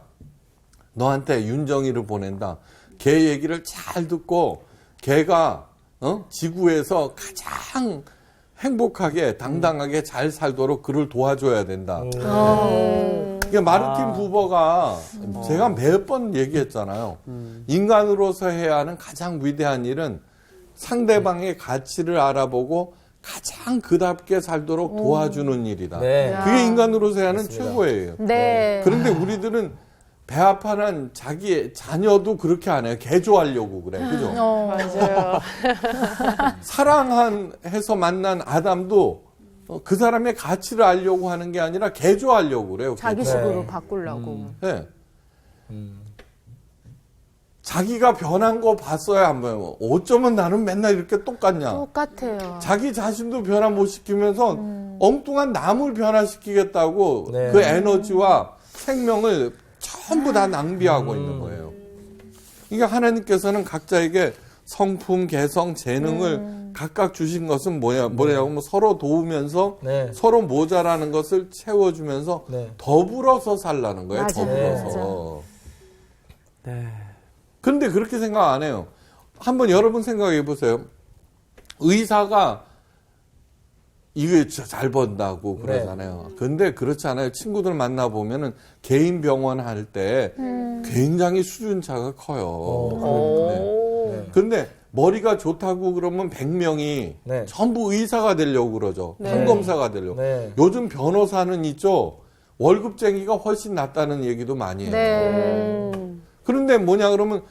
Speaker 3: 너한테 윤정이를 보낸다. 걔 얘기를 잘 듣고 걔가 지구에서 가장 행복하게 당당하게 잘 살도록 그를 도와줘야 된다. 그러니까 마르틴 부버가 제가 몇 번 얘기했잖아요. 인간으로서 해야 하는 가장 위대한 일은 상대방의 가치를 알아보고 가장 그답게 살도록 도와주는 일이다.
Speaker 1: 네.
Speaker 3: 그게 인간으로서 해야 하는
Speaker 1: 맞습니다.
Speaker 3: 최고예요.
Speaker 2: 네.
Speaker 3: 그런데 우리들은 배 아파난 자기 자녀도 그렇게 안 해요. 개조하려고 그래. 그죠?
Speaker 6: 맞아요.
Speaker 3: 사랑해서 만난 아담도 그 사람의 가치를 알려고 하는 게 아니라 개조하려고 그래요.
Speaker 2: 자기식으로
Speaker 1: 네.
Speaker 2: 바꾸려고.
Speaker 3: 네. 자기가 변한 거 봤어야 한번 어쩌면 나는 맨날 이렇게 똑같냐.
Speaker 2: 똑같아요.
Speaker 3: 자기 자신도 변화 못 시키면서 엉뚱한 남을 변화시키겠다고
Speaker 1: 네.
Speaker 3: 그 에너지와 생명을 전부 다 낭비하고 있는 거예요. 그러니까 하나님께서는 각자에게 성품, 개성, 재능을 각각 주신 것은 뭐냐면 서로 도우면서
Speaker 1: 네.
Speaker 3: 서로 모자라는 것을 채워주면서
Speaker 1: 네.
Speaker 3: 더불어서 살라는 거예요.
Speaker 2: 맞아요.
Speaker 3: 더불어서.
Speaker 4: 네.
Speaker 3: 근데 그렇게 생각 안 해요. 한번 여러분 생각해 보세요. 의사가 이게 잘 번다고 그러잖아요. 근데 그렇지 않아요. 친구들 만나보면은 개인 병원 할 때 굉장히 수준차가 커요. 네. 근데 머리가 좋다고 그러면 100명이
Speaker 1: 네.
Speaker 3: 전부 의사가 되려고 그러죠.
Speaker 6: 네.
Speaker 3: 판검사가 되려고.
Speaker 1: 네.
Speaker 3: 요즘 변호사는 있죠. 월급쟁이가 훨씬 낫다는 얘기도 많이 해요.
Speaker 2: 네.
Speaker 3: 그런데 뭐냐 그러면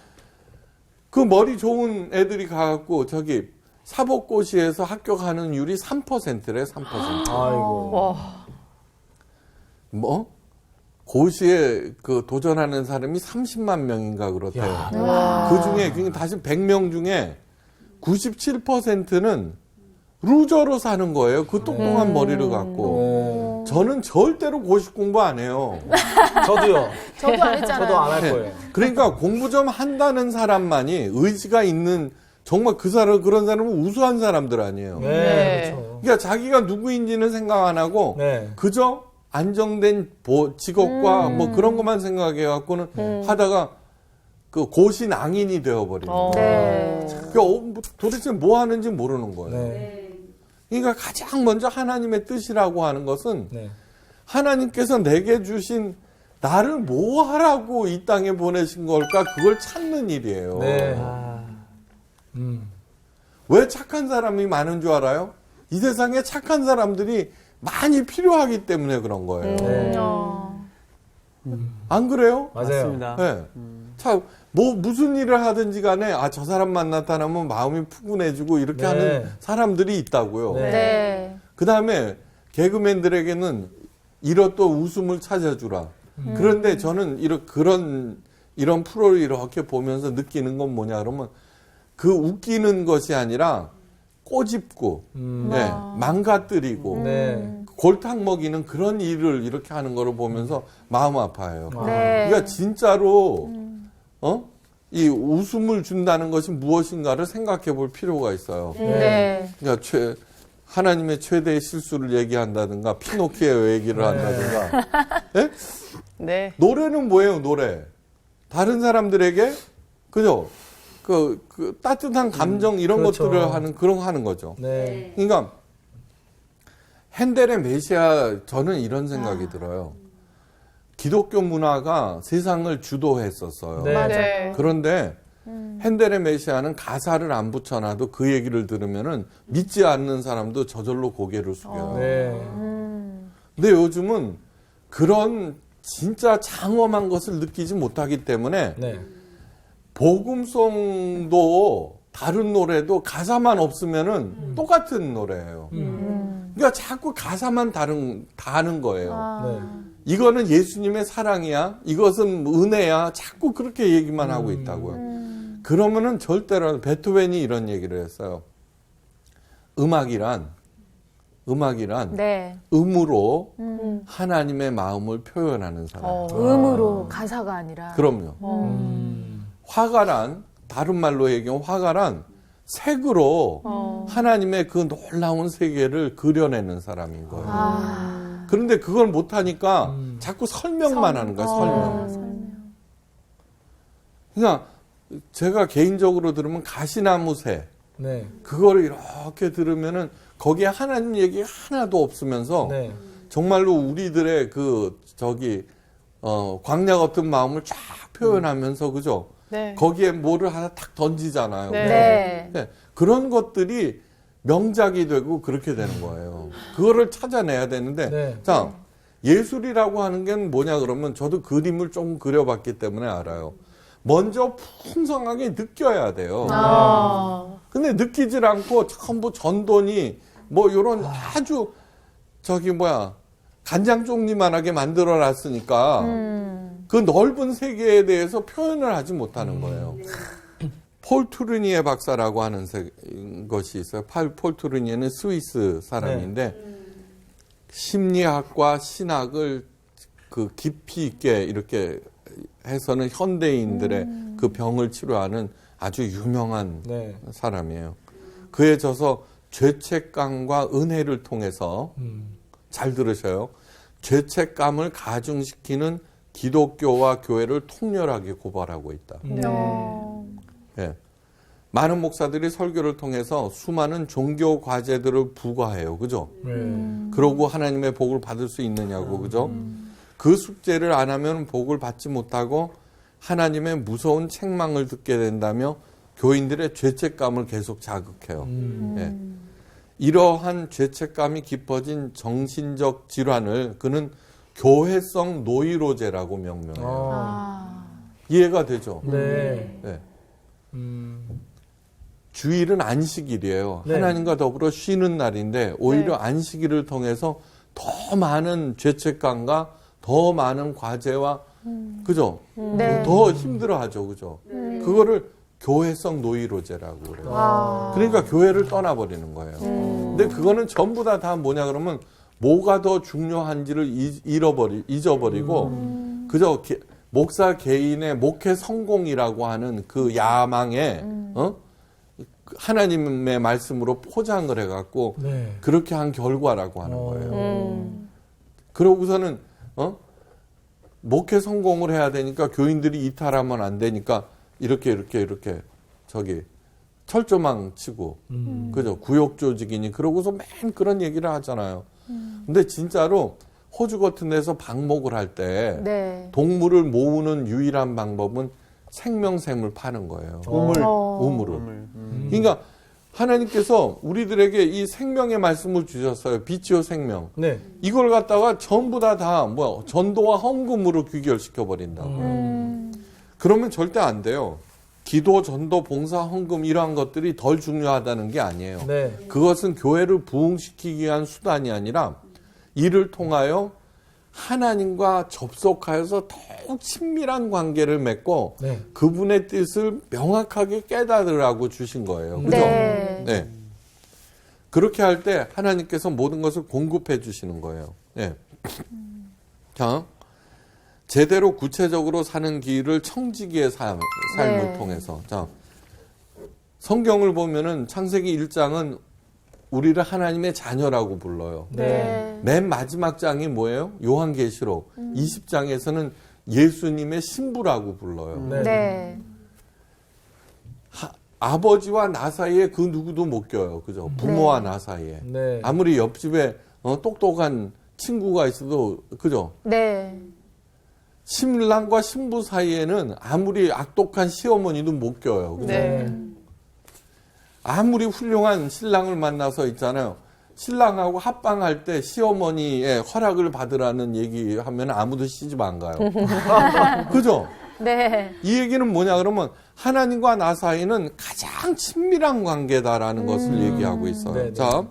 Speaker 3: 그 머리 좋은 애들이 가갖고 저기 사법고시에서 합격하는 율이 3%래, 3%.
Speaker 1: 아이고.
Speaker 6: 와.
Speaker 3: 뭐? 고시에 그 도전하는 사람이 30만 명인가 그렇대요. 그 중에, 그러니까 다시 100명 중에 97%는 루저로 사는 거예요. 그 똑똑한 머리를 갖고. 저는 절대로 고시 공부 안 해요.
Speaker 1: 저도요.
Speaker 2: 저도 안 했잖아요.
Speaker 1: 저도 안 할
Speaker 3: 네.
Speaker 1: 거예요.
Speaker 3: 그러니까 공부 좀 한다는 사람만이 의지가 있는 정말 그런 사람은 우수한 사람들 아니에요.
Speaker 1: 네.
Speaker 6: 네.
Speaker 1: 그렇죠.
Speaker 3: 그러니까 자기가 누구인지는 생각 안 하고
Speaker 1: 네.
Speaker 3: 그저 안정된 직업과 뭐 그런 것만 생각해 갖고는 하다가 그 고시 낭인이 되어버리는 거예요.
Speaker 2: 네.
Speaker 3: 그러니까 도대체 뭐 하는지 모르는 거예요.
Speaker 1: 네.
Speaker 3: 그러니까 가장 먼저 하나님의 뜻이라고 하는 것은
Speaker 1: 네.
Speaker 3: 하나님께서 내게 주신 나를 뭐 하라고 이 땅에 보내신 걸까 그걸 찾는 일이에요.
Speaker 1: 네.
Speaker 3: 왜 착한 사람이 많은 줄 알아요? 이 세상에 착한 사람들이 많이 필요하기 때문에 그런 거예요.
Speaker 1: 네.
Speaker 3: 안 그래요?
Speaker 1: 맞아요.
Speaker 4: 맞습니다.
Speaker 3: 네. 참, 무슨 일을 하든지 간에, 저 사람만 나타나면 마음이 푸근해지고 이렇게
Speaker 1: 네.
Speaker 3: 하는 사람들이 있다고요.
Speaker 1: 네.
Speaker 2: 네.
Speaker 3: 그 다음에 개그맨들에게는 이렇도 웃음을 찾아주라. 그런데 저는 이런 프로를 이렇게 보면서 느끼는 건 뭐냐 그러면 그 웃기는 것이 아니라 꼬집고, 네, 망가뜨리고,
Speaker 1: 네.
Speaker 3: 골탕 먹이는 그런 일을 이렇게 하는 거를 보면서 마음 아파요.
Speaker 2: 네.
Speaker 3: 그러니까 진짜로 이 웃음을 준다는 것이 무엇인가를 생각해 볼 필요가 있어요.
Speaker 2: 네.
Speaker 3: 그러니까 하나님의 최대의 실수를 얘기한다든가 피노키오 얘기를 한다든가. 예?
Speaker 6: 네.
Speaker 3: 노래는 뭐예요? 노래. 다른 사람들에게 그죠? 그 따뜻한 감정 이런
Speaker 1: 그렇죠.
Speaker 3: 것들을 하는 거죠.
Speaker 1: 네.
Speaker 3: 그러니까 핸델의 메시아 저는 이런 생각이 들어요. 기독교 문화가 세상을 주도했었어요.
Speaker 1: 네.
Speaker 6: 네.
Speaker 3: 그런데 핸델의 메시아는 가사를 안 붙여놔도 그 얘기를 들으면은 믿지 않는 사람도 저절로 고개를 숙여요.
Speaker 1: 네.
Speaker 3: 근데 요즘은 그런 진짜 장엄한 것을 느끼지 못하기 때문에
Speaker 1: 네.
Speaker 3: 복음송도 다른 노래도 가사만 없으면은 똑같은 노래예요. 그러니까 자꾸 가사만 다른 거예요.
Speaker 1: 네.
Speaker 3: 이거는 예수님의 사랑이야. 이것은 은혜야. 자꾸 그렇게 얘기만 하고 있다고요. 그러면은 절대로 베토벤이 이런 얘기를 했어요. 음악이란
Speaker 2: 네.
Speaker 3: 음으로 하나님의 마음을 표현하는 사람.
Speaker 2: 음으로 가사가 아니라.
Speaker 3: 그럼요. 화가란 다른 말로 얘기하면 화가란 색으로 하나님의 그 놀라운 세계를 그려내는 사람인 거예요. 그런데 그걸 못하니까 자꾸 설명만 하는 거예요. 설명. 그러니까 제가 개인적으로 들으면 가시나무새
Speaker 1: 네.
Speaker 3: 그거를 이렇게 들으면은 거기에 하나님 얘기 하나도 없으면서
Speaker 1: 네.
Speaker 3: 정말로 우리들의 광야 같은 마음을 쫙 표현하면서 그죠?
Speaker 6: 네.
Speaker 3: 거기에 뭐를 하나 탁 던지잖아요.
Speaker 2: 네.
Speaker 3: 네. 그런 것들이 명작이 되고 그렇게 되는 거예요. 그거를 찾아내야 되는데,
Speaker 1: 네.
Speaker 3: 자, 예술이라고 하는 게 뭐냐 그러면 저도 그림을 조금 그려봤기 때문에 알아요. 먼저 풍성하게 느껴야 돼요. 근데 느끼질 않고 전부 전돈이 뭐 요런 아주 간장종리만하게 만들어 놨으니까 그 넓은 세계에 대해서 표현을 하지 못하는 거예요. 폴 투르니에 박사라고 하는 것이 있어요. 폴 투르니에는 스위스 사람인데 심리학과 신학을 그 깊이 있게 이렇게 해서는 현대인들의 그 병을 치료하는 아주 유명한
Speaker 1: 네.
Speaker 3: 사람이에요. 그에 져서 죄책감과 은혜를 통해서 잘 들으셔요. 죄책감을 가중시키는 기독교와 교회를 통렬하게 고발하고 있다. 예. 많은 목사들이 설교를 통해서 수많은 종교 과제들을 부과해요. 그죠? 그러고 하나님의 복을 받을 수 있느냐고. 그죠? 그 숙제를 안 하면 복을 받지 못하고 하나님의 무서운 책망을 듣게 된다며 교인들의 죄책감을 계속 자극해요. 예. 이러한 죄책감이 깊어진 정신적 질환을 그는 교회성 노이로제라고 명명해요. 이해가 되죠?
Speaker 1: 네.
Speaker 3: 네. 주일은 안식일이에요.
Speaker 1: 네.
Speaker 3: 하나님과 더불어 쉬는 날인데 오히려 안식일을 통해서 더 많은 죄책감과 더 많은 과제와 그죠?
Speaker 2: 네.
Speaker 3: 더 힘들어하죠, 그죠? 그거를 교회성 노이로제라고 그래요. 그러니까 교회를 떠나버리는 거예요. 근데 그거는 전부 다 뭐냐 그러면 뭐가 더 중요한지를 잊어버리고 그저 목사 개인의 목회 성공이라고 하는 그 야망에 하나님의 말씀으로 포장을 해갖고
Speaker 1: 네.
Speaker 3: 그렇게 한 결과라고 하는 거예요. 그러고서는 목회 성공을 해야 되니까 교인들이 이탈하면 안 되니까 이렇게 철조망 치고 그죠? 구역 조직이니 그러고서 맨 그런 얘기를 하잖아요. 근데 진짜로 호주 같은 데서 방목을 할 때
Speaker 2: 네.
Speaker 3: 동물을 모으는 유일한 방법은 생명샘을 파는 거예요. 우물을. 그러니까 하나님께서 우리들에게 이 생명의 말씀을 주셨어요. 빛이요 생명.
Speaker 1: 네.
Speaker 3: 이걸 갖다가 전부 다 전도와 헌금으로 귀결시켜 버린다고. 그러면 절대 안 돼요. 기도, 전도, 봉사, 헌금 이러한 것들이 덜 중요하다는 게 아니에요.
Speaker 1: 네.
Speaker 3: 그것은 교회를 부흥시키기 위한 수단이 아니라 이를 통하여 하나님과 접속하여서 더욱 친밀한 관계를 맺고
Speaker 1: 네.
Speaker 3: 그분의 뜻을 명확하게 깨달으라고 주신 거예요. 그죠?
Speaker 2: 네.
Speaker 3: 네. 그렇게 할 때 하나님께서 모든 것을 공급해 주시는 거예요. 네. 자, 제대로 구체적으로 사는 길을 청지기의 삶을
Speaker 2: 네.
Speaker 3: 통해서. 자, 성경을 보면은 창세기 1장은 우리를 하나님의 자녀라고 불러요.
Speaker 2: 네.
Speaker 3: 맨 마지막 장이 뭐예요? 요한계시록 20장에서는 예수님의 신부라고 불러요.
Speaker 1: 네.
Speaker 2: 네.
Speaker 3: 아버지와 나 사이에 그 누구도 못 껴요. 그죠? 부모와 나 사이에.
Speaker 1: 네.
Speaker 3: 아무리 옆집에 똑똑한 친구가 있어도 그죠?
Speaker 2: 네.
Speaker 3: 신랑과 신부 사이에는 아무리 악독한 시어머니도 못 껴요. 그죠?
Speaker 6: 네.
Speaker 3: 아무리 훌륭한 신랑을 만나서 있잖아요. 신랑하고 합방할 때 시어머니의 허락을 받으라는 얘기하면 아무도 시집 안 가요. 그죠?
Speaker 6: 네.
Speaker 3: 이 얘기는 뭐냐 그러면 하나님과 나 사이는 가장 친밀한 관계다라는 것을 얘기하고 있어요.
Speaker 1: 네네.
Speaker 3: 자,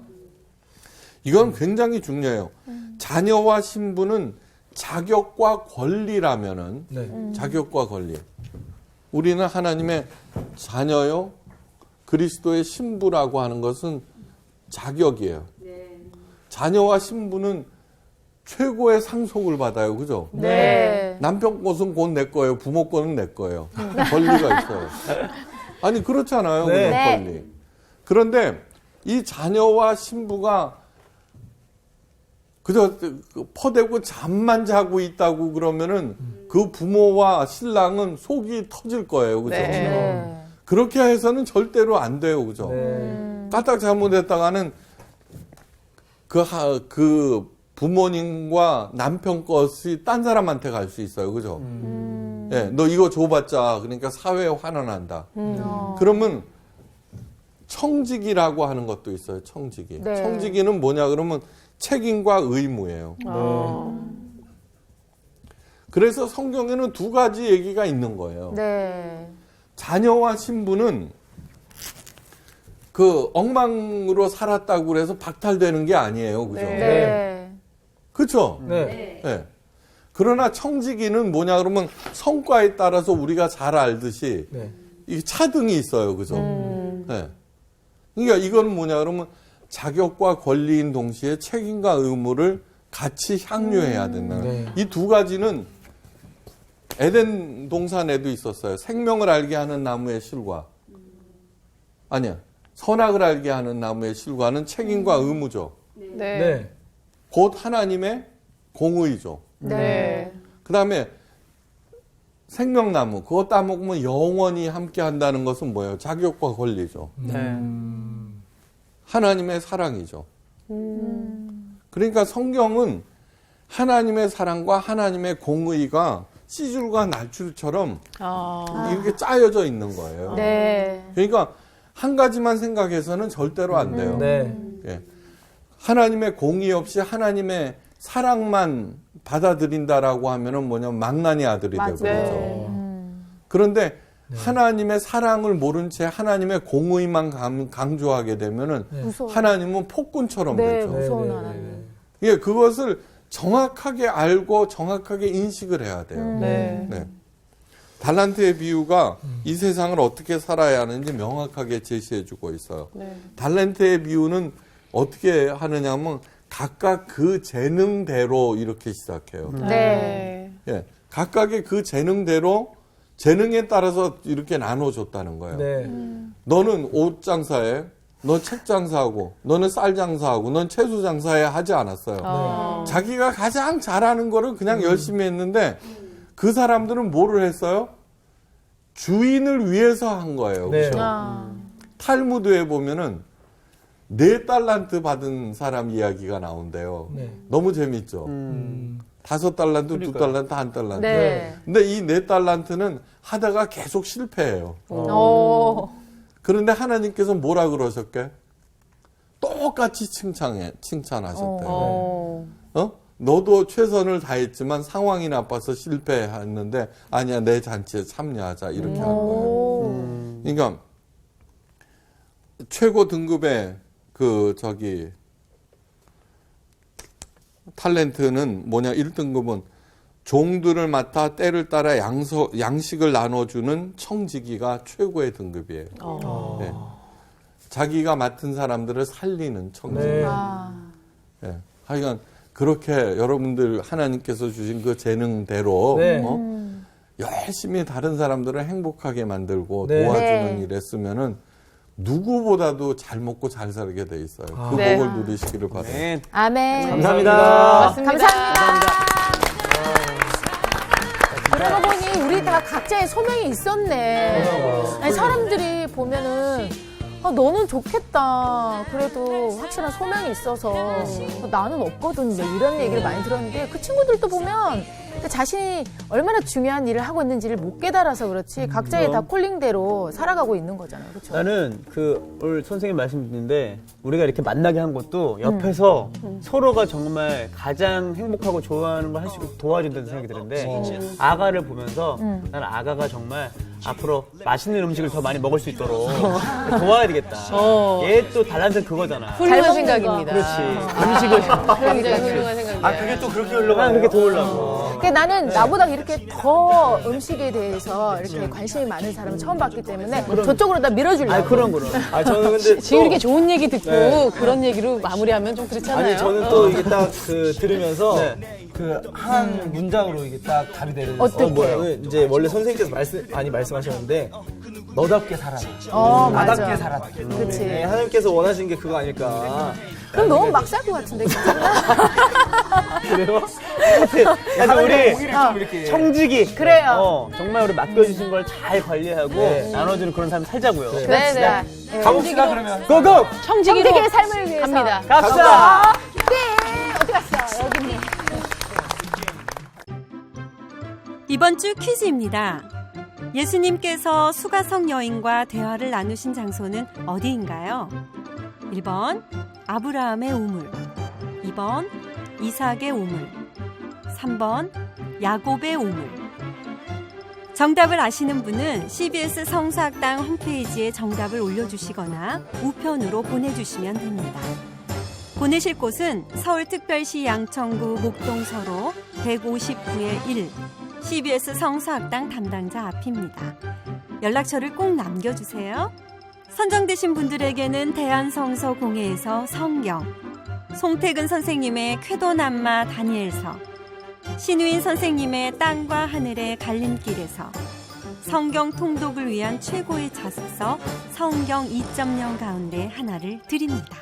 Speaker 3: 이건 굉장히 중요해요. 자녀와 신부는 자격과 권리라면은
Speaker 1: 네.
Speaker 3: 자격과 권리. 우리는 하나님의 자녀요, 그리스도의 신부라고 하는 것은 자격이에요. 자녀와 신부는 최고의 상속을 받아요. 그죠?
Speaker 6: 네.
Speaker 3: 남편 것은 곧 내 거예요. 부모 거는 내 거예요. 권리가 있어요. 아니 그렇잖아요.
Speaker 1: 네.
Speaker 3: 그런
Speaker 2: 네.
Speaker 3: 권리. 그런데 이 자녀와 신부가 그저 퍼대고 잠만 자고 있다고 그러면은 그 부모와 신랑은 속이 터질 거예요. 그죠?
Speaker 6: 네.
Speaker 3: 그렇게 해서는 절대로 안 돼요. 그죠?
Speaker 1: 네.
Speaker 3: 까딱 잘못했다가는 그 부모님과 남편 것이 딴 사람한테 갈 수 있어요. 그죠? 예, 너 이거 줘봤자 그러니까 사회에 환원한다. 그러면 청지기라고 하는 것도 있어요. 청지기.
Speaker 2: 네.
Speaker 3: 청지기는 뭐냐 그러면 책임과 의무예요. 그래서 성경에는 두 가지 얘기가 있는 거예요.
Speaker 2: 네.
Speaker 3: 자녀와 신부는 그 엉망으로 살았다고 그래서 박탈되는 게 아니에요. 그죠?
Speaker 2: 네.
Speaker 3: 그렇죠?
Speaker 1: 네.
Speaker 3: 네. 그러나 청지기는 뭐냐 그러면 성과에 따라서 우리가 잘 알듯이
Speaker 1: 네.
Speaker 3: 이 차등이 있어요. 그죠? 네. 그러니까 이건 뭐냐 그러면 자격과 권리인 동시에 책임과 의무를 같이 향유해야 된다.
Speaker 1: 네.
Speaker 3: 이 두 가지는 에덴 동산에도 있었어요. 생명을 알게 하는 나무의 실과 아니야. 선악을 알게 하는 나무의 실과는 책임과 의무죠.
Speaker 6: 네.
Speaker 1: 네.
Speaker 3: 곧 하나님의 공의죠.
Speaker 2: 네.
Speaker 3: 그 다음에 생명나무 그거 따먹으면 영원히 함께 한다는 것은 뭐예요? 자격과 권리죠.
Speaker 4: 네.
Speaker 3: 하나님의 사랑이죠. 그러니까 성경은 하나님의 사랑과 하나님의 공의가 씨줄과 날줄처럼 이렇게 짜여져 있는 거예요.
Speaker 2: 네.
Speaker 3: 그러니까 한 가지만 생각해서는 절대로 안 돼요.
Speaker 1: 네.
Speaker 3: 예. 하나님의 공의 없이 하나님의 사랑만 받아들인다라고 하면은 뭐냐면 망나니 아들이
Speaker 2: 맞아요.
Speaker 3: 되거든요. 그런데 하나님의 사랑을 모른 채 하나님의 공의만 강조하게 되면은
Speaker 2: 무서워.
Speaker 3: 하나님은 폭군처럼
Speaker 2: 네,
Speaker 3: 되죠.
Speaker 2: 무서운
Speaker 1: 네,
Speaker 2: 하나님.
Speaker 3: 예, 그것을 정확하게 알고 정확하게 인식을 해야 돼요.
Speaker 4: 네.
Speaker 3: 네. 달란트의 비유가 이 세상을 어떻게 살아야 하는지 명확하게 제시해주고 있어요.
Speaker 6: 네.
Speaker 3: 달란트의 비유는 어떻게 하느냐면 각각 그 재능대로 이렇게 시작해요.
Speaker 2: 네.
Speaker 3: 예, 각각의 그 재능대로 재능에 따라서 이렇게 나눠줬다는 거예요.
Speaker 1: 네.
Speaker 3: 너는 옷 장사해, 너 책 장사하고, 너는 쌀 장사하고, 넌 채소 장사해 하지 않았어요. 자기가 가장 잘하는 거를 그냥 열심히 했는데 그 사람들은 뭐를 했어요? 주인을 위해서 한 거예요.
Speaker 1: 네.
Speaker 3: 그렇죠? 탈무드에 보면은 4달란트 받은 사람 이야기가 나온대요.
Speaker 1: 네.
Speaker 3: 너무 재밌죠? 5달란트, 2달란트, 1달란트.
Speaker 2: 네.
Speaker 3: 근데 이 4달란트는 하다가 계속 실패해요.
Speaker 2: 오.
Speaker 3: 그런데 하나님께서 뭐라 그러셨게? 똑같이 칭찬하셨대요. 어? 너도 최선을 다했지만 상황이 나빠서 실패했는데 아니야 내 잔치에 참여하자 이렇게 한 거예요. 그러니까 최고 등급의 탤런트는 뭐냐 1등급은 종들을 맡아 때를 따라 양식을 나눠주는 청지기가 최고의 등급이에요. 네. 자기가 맡은 사람들을 살리는 청지기.
Speaker 1: 네.
Speaker 3: 네. 하여간 그렇게 여러분들 하나님께서 주신 그 재능대로
Speaker 1: 네.
Speaker 3: 열심히 다른 사람들을 행복하게 만들고
Speaker 1: 네.
Speaker 3: 도와주는
Speaker 2: 네.
Speaker 3: 일 했으면은 누구보다도 잘 먹고 잘 살게 돼 있어요. 그
Speaker 6: 네.
Speaker 3: 복을 누리시기를 바라요.
Speaker 4: 네.
Speaker 2: 아멘.
Speaker 4: 감사합니다.
Speaker 2: 감사합니다. 그러고 보니 우리 다 각자의 소명이 있었네. 아니, 사람들이 보면은 너는 좋겠다. 그래도 확실한 소명이 있어서 나는 없거든. 이런 얘기를 많이 들었는데 그 친구들도 보면 근데 자신이 얼마나 중요한 일을 하고 있는지를 못 깨달아서 그렇지 각자의 다 콜링대로 살아가고 있는 거잖아요. 그렇죠?
Speaker 4: 나는 오늘 선생님 말씀 듣는데 우리가 이렇게 만나게 한 것도 옆에서 서로가 정말 가장 행복하고 좋아하는 걸 할 수 있게 도와준다는 생각이 드는데 아가를 보면서 나는 아가가 정말 앞으로 맛있는 음식을 더 많이 먹을 수 있도록 도와야 되겠다. 얘 또 달란트 그거잖아.
Speaker 6: 훌륭한 생각입니다.
Speaker 4: 그렇지. 음식을
Speaker 6: 굉장히 훌륭한 생각이에요.
Speaker 1: 그게 또 그렇게 흘러가.
Speaker 4: 난 그렇게 도우려고.
Speaker 2: 그러니까 나는 나보다 이렇게 더 음식에 대해서 이렇게 관심이 많은 사람을 처음 봤기 때문에 저쪽으로 다 밀어주려고.
Speaker 4: 그럼.
Speaker 1: 저는 근데
Speaker 6: 지금 이렇게 좋은 얘기 듣고 그런 얘기로 마무리하면 좀 그렇잖아요.
Speaker 1: 아니 저는 또 이게 딱 그 들으면서
Speaker 4: 네.
Speaker 1: 그 한 문장으로 이게 딱 답이 되는
Speaker 2: 어떻게?
Speaker 1: 뭐예요? 이제 원래 선생님께서 많이 말씀하셨는데 너답게 살아라.
Speaker 2: 맞아.
Speaker 1: 나답게 살아라.
Speaker 2: 그치.
Speaker 1: 네, 하나님께서 원하시는 게 그거 아닐까.
Speaker 2: 그럼 너무 막 살 것 같은데.
Speaker 1: 그래요?
Speaker 4: 그래서 우리
Speaker 1: 공의를 좀 이렇게
Speaker 4: 청지기.
Speaker 2: 그래요.
Speaker 4: 정말 우리 맡겨주신 걸 잘 관리하고 나눠주는 그런 삶 살자고요.
Speaker 6: 네네.
Speaker 1: 가봅시다 그러면.
Speaker 4: 고고!
Speaker 6: 청지기로
Speaker 2: 삶을 위해서
Speaker 6: 갑니다.
Speaker 4: 갑시다!
Speaker 2: 네. 어디 갔어? 여기 있네.
Speaker 7: 이번 주 퀴즈입니다. 예수님께서 수가성 여인과 대화를 나누신 장소는 어디인가요? 1번 아브라함의 우물, 2번 이삭의 우물, 3번 야곱의 우물. 정답을 아시는 분은 CBS 성서학당 홈페이지에 정답을 올려주시거나 우편으로 보내주시면 됩니다. 보내실 곳은 서울특별시 양천구 목동서로 159의 1 CBS 성서학당 담당자 앞입니다. 연락처를 꼭 남겨주세요. 선정되신 분들에게는 대한성서공회에서 성경, 송태근 선생님의 쾌도남마 다니엘서, 신우인 선생님의 땅과 하늘의 갈림길에서 성경 통독을 위한 최고의 자습서 성경 2.0 가운데 하나를 드립니다.